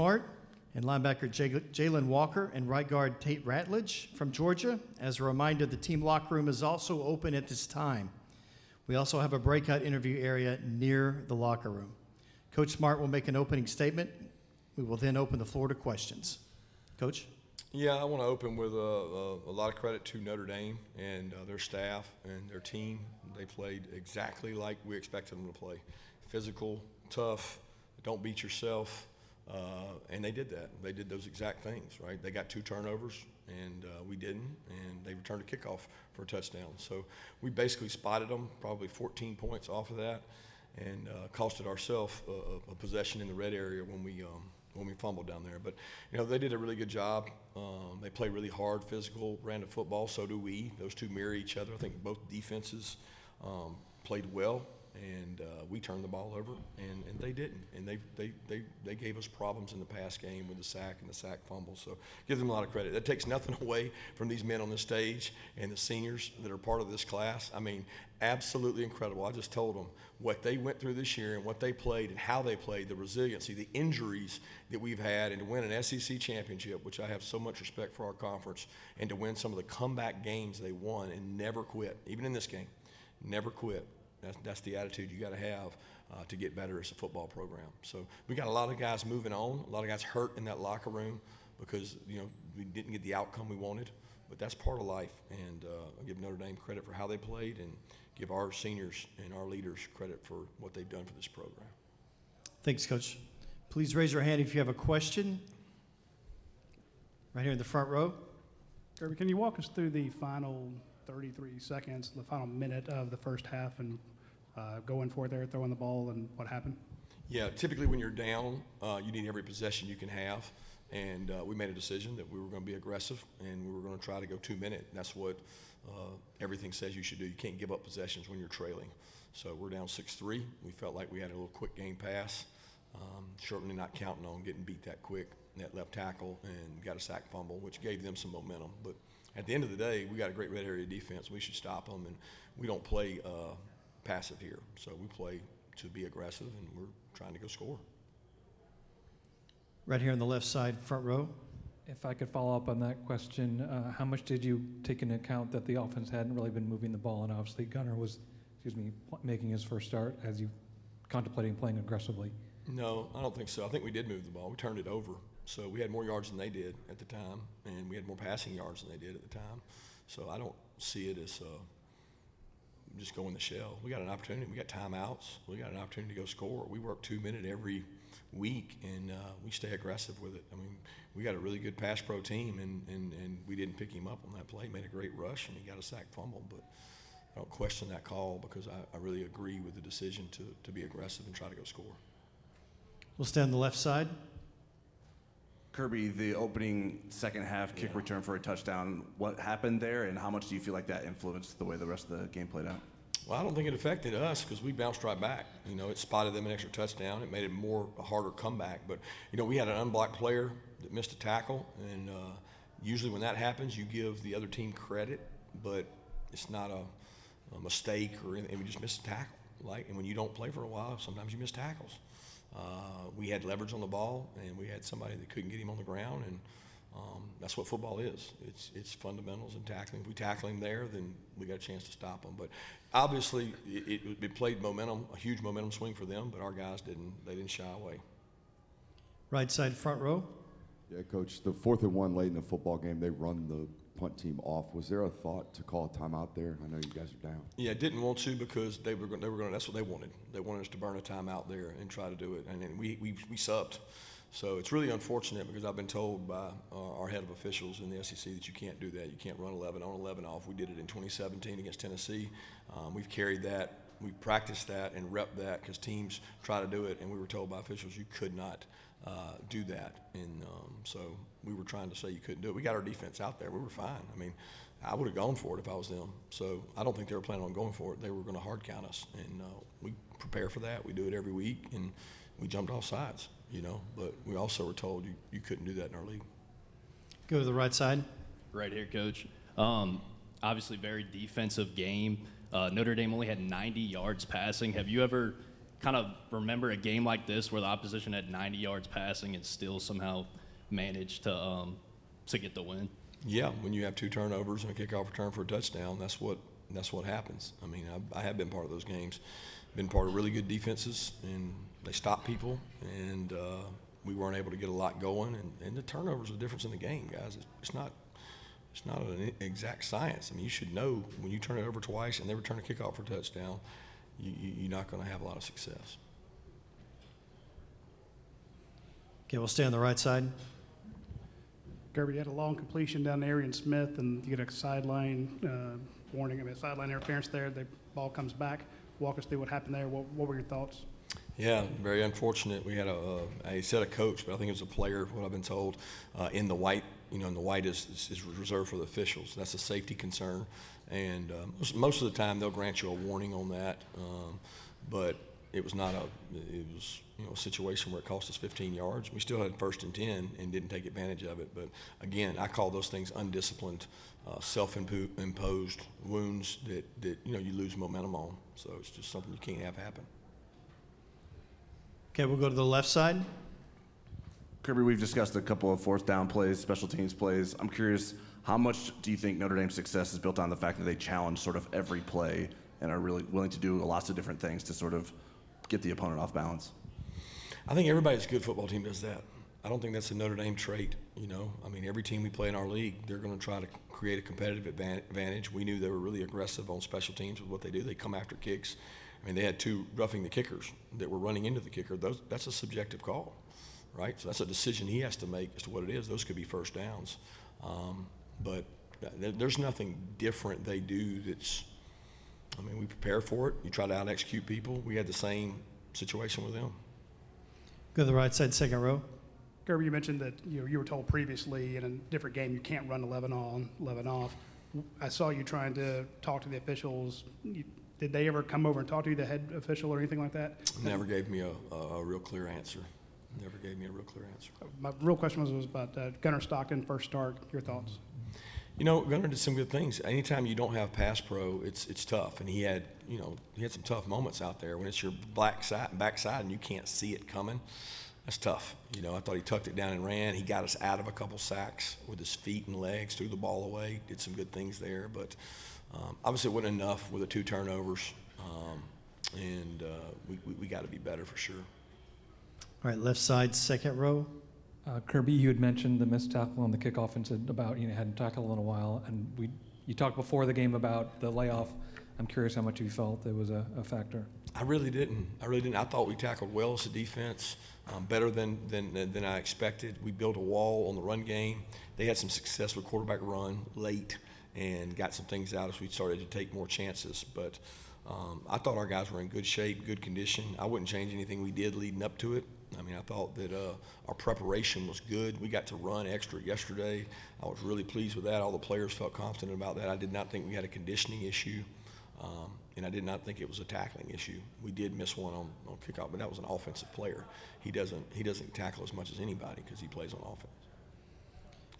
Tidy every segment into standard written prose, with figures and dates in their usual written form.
Smart and linebacker Jalen Walker and right guard Tate Ratledge from Georgia. As a reminder, the team locker room is also open at this time. We also have a breakout interview area near the locker room. Coach Smart will make an opening statement. We will then open the floor to questions. Coach? Yeah, I want to open with a lot of credit to Notre Dame and their staff and their team. They played exactly like we expected them to play. Physical, tough, don't beat yourself, and they did that. They did those exact things, right? They got 2 turnovers, and we didn't, and they returned a kickoff for a touchdown. So we basically spotted them, probably 14 points off of that, and costed ourselves a possession in the red area when we fumbled down there. But, you know, they did a really good job. They play really hard, physical, ran the football, so do we. Those two mirror each other. I think both defenses played well, and we turned the ball over, and they didn't. And they gave us problems in the pass game with the sack and the sack fumble. So give them a lot of credit. That takes nothing away from these men on the stage and the seniors that are part of this class. I mean, absolutely incredible. I just told them what they went through this year and what they played and how they played, the resiliency, the injuries that we've had, and to win an SEC championship, which I have so much respect for our conference, and to win some of the comeback games they won and never quit, even in this game, never quit. That's the attitude you got to have to get better as a football program. So we got a lot of guys moving on, a lot of guys hurt in that locker room because, you know, we didn't get the outcome we wanted. But that's part of life, and I give Notre Dame credit for how they played and give our seniors and our leaders credit for what they've done for this program. Thanks, Coach. Please raise your hand if you have a question. Right here in the front row. Kirby, can you walk us through the final 33 seconds, the final minute of the first half, and going for it there, throwing the ball, and what happened? Yeah, typically when you're down, you need every possession you can have. And we made a decision that we were going to be aggressive, and we were going to try to go 2-minute. That's what everything says you should do. You can't give up possessions when you're trailing. So we're down 6-3. We felt like we had a little quick game pass, certainly not counting on getting beat that quick, that left tackle, and got a sack fumble, which gave them some momentum. But at the end of the day, we got a great red area defense. We should stop them, and we don't play passive here. So we play to be aggressive, and we're trying to go score. Right here on the left side, front row. If I could follow up on that question, how much did you take into account that the offense hadn't really been moving the ball, and obviously Gunner was, making his first start as you contemplating playing aggressively? No, I don't think so. I think we did move the ball. We turned it over. So we had more yards than they did at the time, and we had more passing yards than they did at the time. So I don't see it as just going the shell. We got an opportunity. We got timeouts. We got an opportunity to go score. We work 2-minute every week, and we stay aggressive with it. I mean, we got a really good pass pro team, and we didn't pick him up on that play. He made a great rush, and he got a sack fumble. But I don't question that call because I really agree with the decision to be aggressive and try to go score. We'll stay on the left side. Kirby, the opening second half kick return for a touchdown, what happened there, and how much do you feel like that influenced the way the rest of the game played out? Well, I don't think it affected us because we bounced right back. You know, it spotted them an extra touchdown. It made it a harder comeback. But, you know, we had an unblocked player that missed a tackle, and usually when that happens, you give the other team credit, but it's not a mistake or anything. We just missed a tackle. And when you don't play for a while, sometimes you miss tackles. We had leverage on the ball, and we had somebody that couldn't get him on the ground, and that's what football is. It's fundamentals and tackling. If we tackle him there, then we got a chance to stop him. But obviously, it played momentum, a huge momentum swing for them, but our guys didn't shy away. Right side, front row. Yeah, Coach, the 4th and 1 late in the football game, they run the punt team off. Was there a thought to call a timeout there? I know you guys are down. Yeah, didn't want to because they were going. That's what they wanted. They wanted us to burn a timeout there and try to do it, and then we subbed. So it's really unfortunate because I've been told by our head of officials in the SEC that you can't do that. You can't run 11 on 11 off. We did it in 2017 against Tennessee. We've carried that. We practiced that and repped that because teams try to do it, and we were told by officials you could not do that. And so we were trying to say you couldn't do it. We got our defense out there. We were fine. I mean, I would have gone for it if I was them. So I don't think they were planning on going for it. They were going to hard count us, and we prepare for that. We do it every week, and we jumped off sides, you know. But we also were told you couldn't do that in our league. Go to the right side. Right here, Coach. Obviously, very defensive game. Notre Dame only had 90 yards passing. Have you ever kind of remember a game like this where the opposition had 90 yards passing and still somehow managed to get the win? Yeah, when you have 2 turnovers and a kickoff return for a touchdown, that's what happens. I mean, I have been part of those games, been part of really good defenses, and they stop people, and we weren't able to get a lot going. And the turnovers are the difference in the game, guys. It's not an exact science. I mean, you should know when you turn it over twice and they return a kickoff for a touchdown, you're not going to have a lot of success. Okay, we'll stay on the right side. Kirby, you had a long completion down to Arian Smith, and you get a sideline warning, sideline interference there. The ball comes back. Walk us through what happened there. What were your thoughts? Yeah, very unfortunate. We had he said a coach, but I think it was a player, what I've been told, in the white. And the white is reserved for the officials. That's a safety concern. And most of the time they'll grant you a warning on that. But it was not a situation where it cost us 15 yards. We still had 1st and 10 and didn't take advantage of it. But again, I call those things undisciplined, self-imposed wounds that you lose momentum on. So it's just something you can't have happen. Okay, we'll go to the left side. Kirby, we've discussed a couple of 4th down plays, special teams plays. I'm curious, how much do you think Notre Dame's success is built on the fact that they challenge sort of every play and are really willing to do lots of different things to sort of get the opponent off balance? I think everybody's a good football team does that. I don't think that's a Notre Dame trait, I mean, every team we play in our league, they're going to try to create a competitive advantage. We knew they were really aggressive on special teams with what they do. They come after kicks. I mean, they had 2 roughing the kickers that were running into the kicker. That's a subjective call, right? So that's a decision he has to make as to what it is. Those could be 1st downs. But there's nothing different they do we prepare for it. You try to out-execute people. We had the same situation with them. Go to the right side, second row. Kirby, you mentioned that you were told previously in a different game you can't run 11 on, 11 off. I saw you trying to talk to the officials. Did they ever come over and talk to you, the head official or anything like that? Never gave me a real clear answer. Never gave me a real clear answer. My real question was about Gunner Stockton, first start. Your thoughts? Gunner did some good things. Anytime you don't have pass pro, it's tough. And he had some tough moments out there when it's your backside and you can't see it coming. That's tough. I thought he tucked it down and ran. He got us out of a couple sacks with his feet and legs, threw the ball away, did some good things there. But obviously it wasn't enough with the 2 turnovers. We got to be better for sure. All right, left side, second row. Kirby, you had mentioned the missed tackle on the kickoff and said about hadn't tackled in a while, and you talked before the game about the layoff. I'm curious how much you felt it was a factor. I really didn't. I thought we tackled well as a defense, better than I expected. We built a wall on the run game. They had some success with quarterback run late and got some things out as we started to take more chances. But I thought our guys were in good shape, good condition. I wouldn't change anything we did leading up to it. I mean, I thought that our preparation was good. We got to run extra yesterday. I was really pleased with that. All the players felt confident about that. I did not think we had a conditioning issue, and I did not think it was a tackling issue. We did miss one on kickoff, but that was an offensive player. He doesn't tackle as much as anybody because he plays on offense.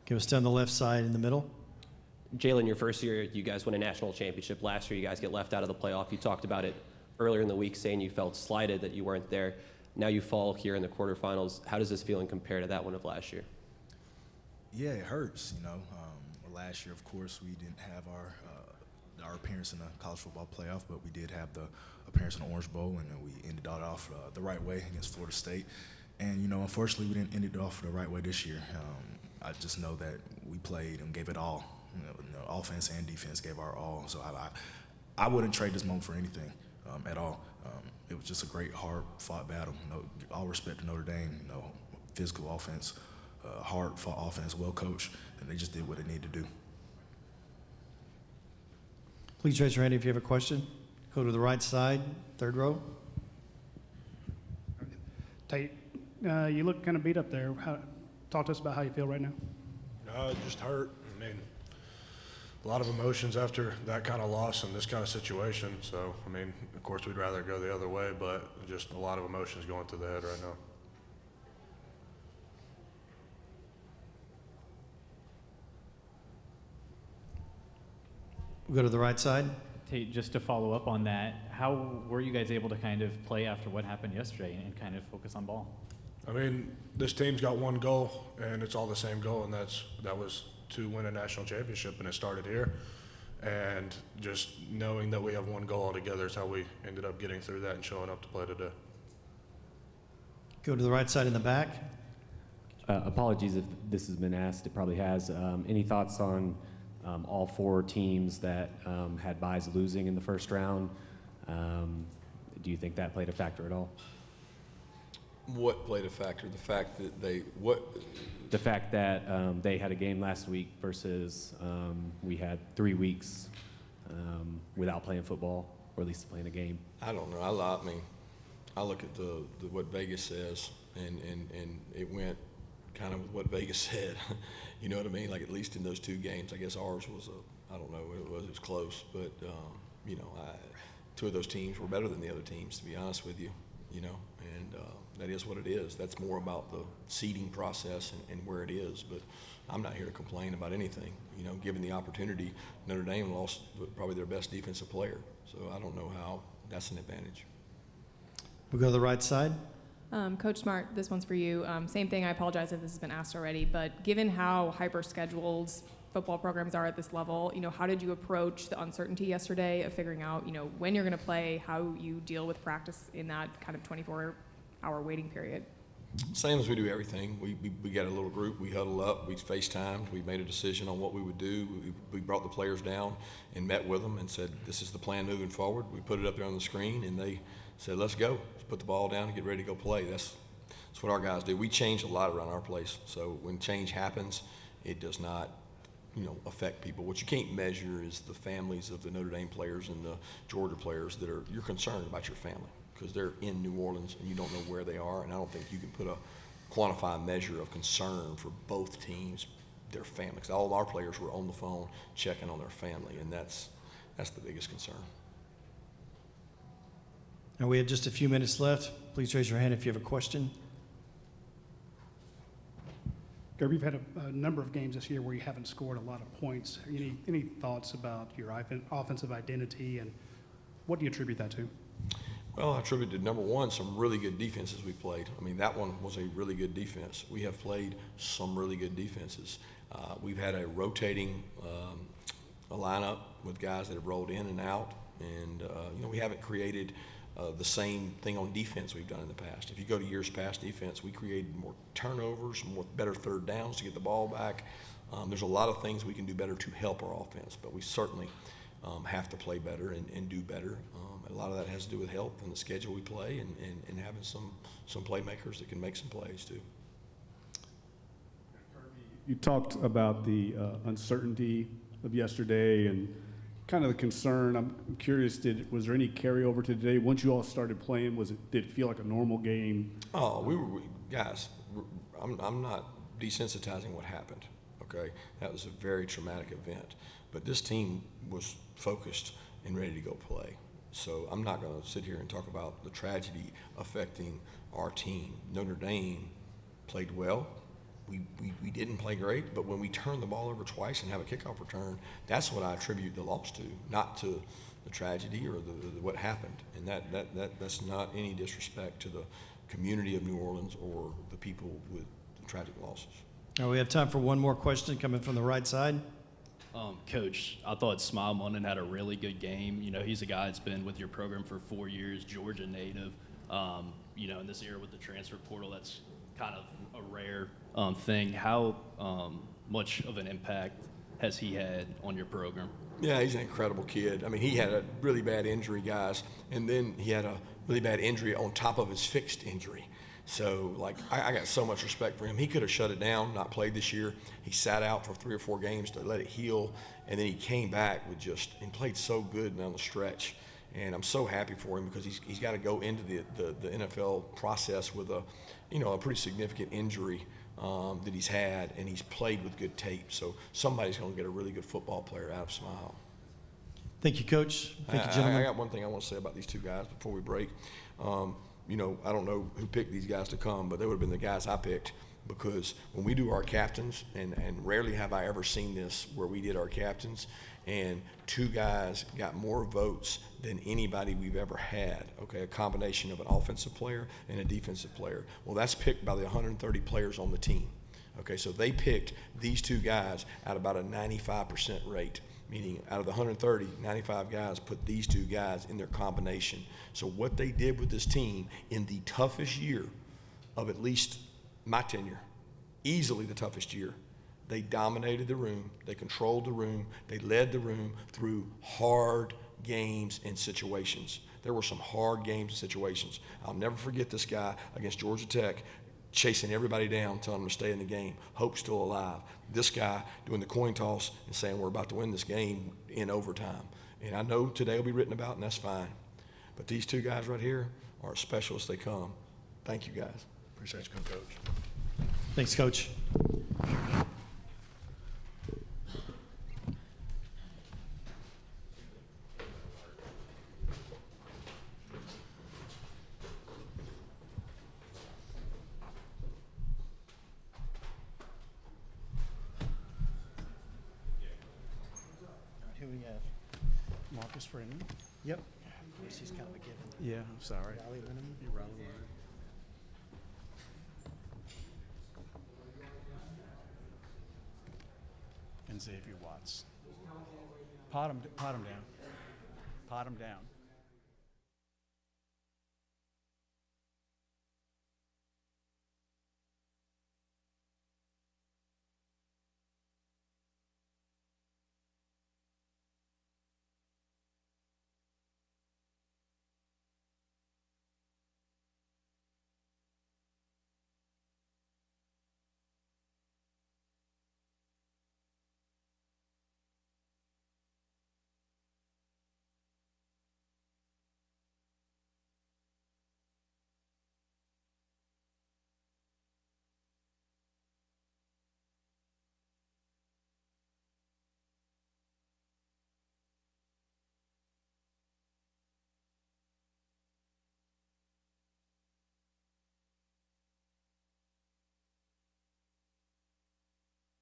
Okay, we'll stay on the left side in the middle. Jalen, your first year, you guys win a national championship. Last year, you guys get left out of the playoff. You talked about it earlier in the week, saying you felt slighted that you weren't there. Now you fall here in the quarterfinals. How does this feeling compare to that one of last year? Yeah, it hurts. Last year, of course, we didn't have our appearance in the college football playoff, but we did have the appearance in the Orange Bowl, and we ended it off the right way against Florida State. And unfortunately, we didn't end it off the right way this year. I just know that we played and gave it all. Offense and defense gave our all. So I wouldn't trade this moment for anything at all. It was just a great, hard-fought battle. All respect to Notre Dame. Physical offense, hard-fought offense, well-coached, and they just did what they needed to do. Please raise your hand if you have a question. Go to the right side, third row. Tate, you look kind of beat up there. Talk to us about how you feel right now. Just hurt. I mean, a lot of emotions after that kind of loss in this kind of situation. So, of course, we'd rather go the other way, but just a lot of emotions going through the head right now. We'll go to the right side. Tate, just to follow up on that, how were you guys able to kind of play after what happened yesterday and kind of focus on ball? I mean, this team's got one goal, and it's all the same goal, and that was to win a national championship, and it started here. And just knowing that we have one goal altogether is how we ended up getting through that and showing up to play today. Go to the right side in the back. Apologies if this has been asked. It probably has. Any thoughts on all four teams that had byes losing in the first round? Do you think that played a factor at all? What played a factor? The fact that The fact that they had a game last week versus we had 3 weeks without playing football, or at least playing a game. I don't know. I mean, I look at the what Vegas says, and it went kind of with what Vegas said. You know what I mean? Like, at least in those 2 games, I guess ours was I don't know, it was close, but you know, 2 of those teams were better than the other teams, to be honest with you. You know, and that is what it is. That's more about the seeding process and where it is. But I'm not here to complain about anything. You know, given the opportunity, Notre Dame lost probably their best defensive player. So I don't know how that's an advantage. We'll go to the right side. Coach Smart, this one's for you. Same thing, I apologize if this has been asked already, but given how hyper-scheduled football programs are at this level, you know, how did you approach the uncertainty yesterday of figuring out, you know, when you're going to play, how you deal with practice in that kind of 24-hour waiting period? Same as we do everything. We got a little group, we huddled up, we FaceTimed, we made a decision on what we would do. We brought the players down and met with them and said, this is the plan moving forward. We put it up there on the screen, and they said, let's go. Let's put the ball down and get ready to go play. That's what our guys do. We change a lot around our place. So when change happens, it does not, you know, affect people. What you can't measure is the families of the Notre Dame players and the Georgia players that you're concerned about your family, because they're in New Orleans and you don't know where they are. And I don't think you can put a quantified measure of concern for both teams, their families. All of our players were on the phone checking on their family, and that's the biggest concern. And we have just a few minutes left. Please raise your hand if you have a question. Kirby, you've had a number of games this year where you haven't scored a lot of points. Any thoughts about your offensive identity, and what do you attribute that to? Well, I attribute to, number one, some really good defenses we played. I mean, that one was a really good defense. We have played some really good defenses. We've had a rotating a lineup with guys that have rolled in and out, and you know, we haven't created the same thing on defense we've done in the past. If you go to years past defense, we created more turnovers, better third downs to get the ball back. There's a lot of things we can do better to help our offense, but we certainly have to play better and do better. A lot of that has to do with health and the schedule we play, and having some playmakers that can make some plays too. You talked about the uncertainty of yesterday and kind of the concern. I'm curious, was there any carryover to today? Once you all started playing, did it feel like a normal game? Oh, guys, I'm not desensitizing what happened, okay? That was a very traumatic event. But this team was focused and ready to go play. So I'm not going to sit here and talk about the tragedy affecting our team. Notre Dame played well. We didn't play great, but when we turned the ball over twice and have a kickoff return, that's what I attribute the loss to, not to the tragedy or what happened. And that's not any disrespect to the community of New Orleans or the people with the tragic losses. Now we have time for one more question coming from the right side. Coach, I thought smileM had a really good game. You know, he's a guy that's been with your program for 4 years, Georgia native. You know, in this era with the transfer portal, that's kind of a rare thing. How much of an impact has he had on your program? Yeah, he's an incredible kid. I mean, he had a really bad injury, guys, and then he had a really bad injury on top of his fixed injury. So, like, I got so much respect for him. He could have shut it down, not played this year. He sat out for 3 or 4 games to let it heal, and then he came back and played so good down the stretch. And I'm so happy for him because he's got to go into the NFL process with a pretty significant injury that he's had, and he's played with good tape. So somebody's going to get a really good football player out of Smile. Thank you, Coach. Thank you, gentlemen. I got one thing I want to say about these 2 guys before we break. You know, I don't know who picked these guys to come, but they would have been the guys I picked. because when we do our captains, and rarely have I ever seen this where we did our captains, and 2 guys got more votes than anybody we've ever had, okay, a combination of an offensive player and a defensive player. Well, that's picked by the 130 players on the team, okay, so they picked these 2 guys at about a 95% rate, meaning out of the 130, 95 guys put these 2 guys in their combination. So what they did with this team in the toughest year of at least my tenure, easily the toughest year, they dominated the room, they controlled the room, they led the room through hard games and situations. There were some hard games and situations. I'll never forget this guy against Georgia Tech chasing everybody down, telling them to stay in the game. Hope's still alive. This guy doing the coin toss and saying we're about to win this game in overtime. And I know today will be written about, and that's fine. But these 2 guys right here are as special as they come. Thank you, guys. Appreciate you, Coach. Thanks, Coach. Who we have? Marcus Freeman. Yep. She's kind of a given. Yeah, I'm sorry. Riley Linneman. You're right. And Xavier Watts. Pot him down. Pot him down.